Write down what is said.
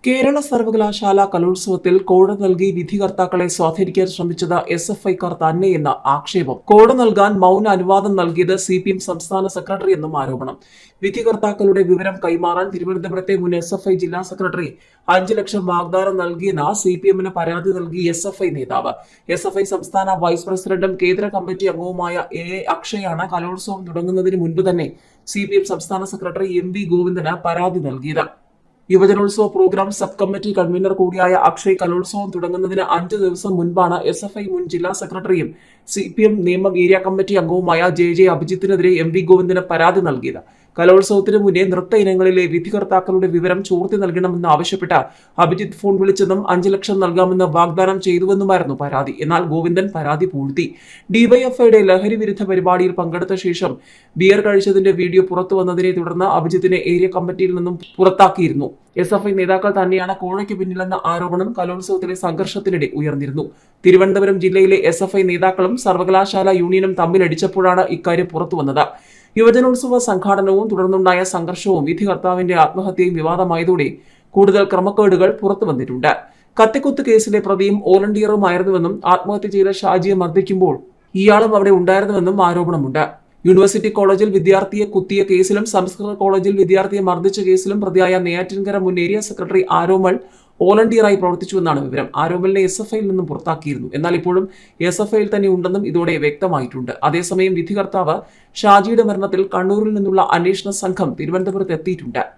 കേരള സർവകലാശാല കലോത്സവത്തിൽ കോഴ നൽകി വിധികർത്താക്കളെ സ്വാധീനിക്കാൻ ശ്രമിച്ചത് എസ്എഫ്ഐക്കാർ തന്നെയെന്ന ആക്ഷേപം. കോഴ നൽകാൻ മൗന അനുവാദം നൽകിയത് സിപിഎം സംസ്ഥാന സെക്രട്ടറി എന്നും ആരോപണം. വിധികർത്താക്കളുടെ വിവരം കൈമാറാൻ തിരുവനന്തപുരത്തെ മുൻ എസ്എഫ്ഐ ജില്ലാ സെക്രട്ടറി 5 ലക്ഷം വാഗ്ദാനം നൽകിയെന്ന സിപിഎമ്മിന് പരാതി നൽകി എസ്എഫ്ഐ നേതാവ്. എസ്എഫ്ഐ സംസ്ഥാന വൈസ് പ്രസിഡന്റും കേന്ദ്ര കമ്മിറ്റി അംഗവുമായ എ അക്ഷയാണ് കലോത്സവം തുടങ്ങുന്നതിന് മുൻപ് തന്നെ സിപിഎം സംസ്ഥാന സെക്രട്ടറി എം.വി. ഗോവിന്ദന് പരാതി നൽകിയത്. യുവജനോത്സവ പ്രോഗ്രാം സബ് കമ്മിറ്റി കൺവീനർ കൂടിയായ അക്ഷയ് കലോത്സവം തുടങ്ങുന്നതിന് 5 ദിവസം മുൻപാണ് എസ്എഫ്ഐ മുൻ ജില്ലാ സെക്രട്ടറിയും സിപിഎം നേമം ഏരിയ കമ്മിറ്റി അംഗവുമായ ജെ അഭിജിത്തിനെതിരെ എം.വി. ഗോവിന്ദന് പരാതി നൽകിയത്. കലോത്സവത്തിന് മുന്നേ നൃത്ത ഇനങ്ങളിലെ വിധികർത്താക്കളുടെ വിവരം ചോർത്തി നൽകണമെന്ന് ആവശ്യപ്പെട്ട് അഭിജിത്ത് ഫോൺ വിളിച്ചെന്നും 5 ലക്ഷം നൽകാമെന്ന് വാഗ്ദാനം ചെയ്തുവെന്നുമായിരുന്നു പരാതി. എന്നാൽ ഗോവിന്ദൻ പരാതി പൂഴ്ത്തി. ഡിവൈഎഫ്ഐയുടെ ലഹരി വിരുദ്ധ പരിപാടിയിൽ പങ്കെടുത്ത ശേഷം ബിയർ കഴിച്ചതിന്റെ വീഡിയോ പുറത്തു വന്നതിനെ തുടർന്ന് അഭിജിത്തിനെ ഏരിയ കമ്മിറ്റിയിൽ നിന്നും പുറത്താക്കിയിരുന്നു. എസ്എഫ്ഐ നേതാക്കൾ തന്നെയാണ് കോഴയ്ക്ക് പിന്നിലെന്ന ആരോപണം കലോത്സവത്തിലെ സംഘർഷത്തിനിടെ ഉയർന്നിരുന്നു. തിരുവനന്തപുരം ജില്ലയിലെ എസ്എഫ്ഐ നേതാക്കളും സർവകലാശാല യൂണിയനും തമ്മിലടിച്ചപ്പോഴാണ് ഇക്കാര്യം പുറത്തുവന്നത്. യുവജനോത്സവ സംഘാടനവും തുടർന്നുണ്ടായ സംഘർഷവും വിധികർത്താവിന്റെ ആത്മഹത്യയും വിവാദമായതോടെ കൂടുതൽ ക്രമക്കേടുകൾ പുറത്തു വന്നിട്ടുണ്ട്. കത്തിക്കുത്ത് കേസിലെ പ്രതിയും വോളണ്ടിയറുമായിരുന്നുവെന്നും ആത്മഹത്യ ചെയ്ത ഷാജിയെ മർദ്ദിക്കുമ്പോൾ ഇയാളും അവിടെ ഉണ്ടായിരുന്നുവെന്നും ആരോപണമുണ്ട്. യൂണിവേഴ്സിറ്റി കോളേജിൽ വിദ്യാർത്ഥിയെ കുത്തിയ കേസിലും സംസ്കൃത കോളേജിൽ വിദ്യാർത്ഥിയെ മർദ്ദിച്ച കേസിലും പ്രതിയായ നെയ്യാറ്റിൻകര മുൻ ഏരിയ സെക്രട്ടറി ആരോമൽ വോളണ്ടിയറായി പ്രവർത്തിച്ചുവെന്നാണ് വിവരം. ആരോമലിനെ എസ്എഫ്ഐയിൽ നിന്നും പുറത്താക്കിയിരുന്നു. എന്നാൽ ഇപ്പോഴും എസ്എഫ്ഐയിൽ തന്നെ ഉണ്ടെന്നും ഇതോടെ വ്യക്തമായിട്ടുണ്ട്. അതേസമയം വിധികർത്താവ് ഷാജിയുടെ മരണത്തിൽ കണ്ണൂരിൽ നിന്നുള്ള അന്വേഷണ സംഘം തിരുവനന്തപുരത്ത് എത്തിയിട്ടുണ്ട്.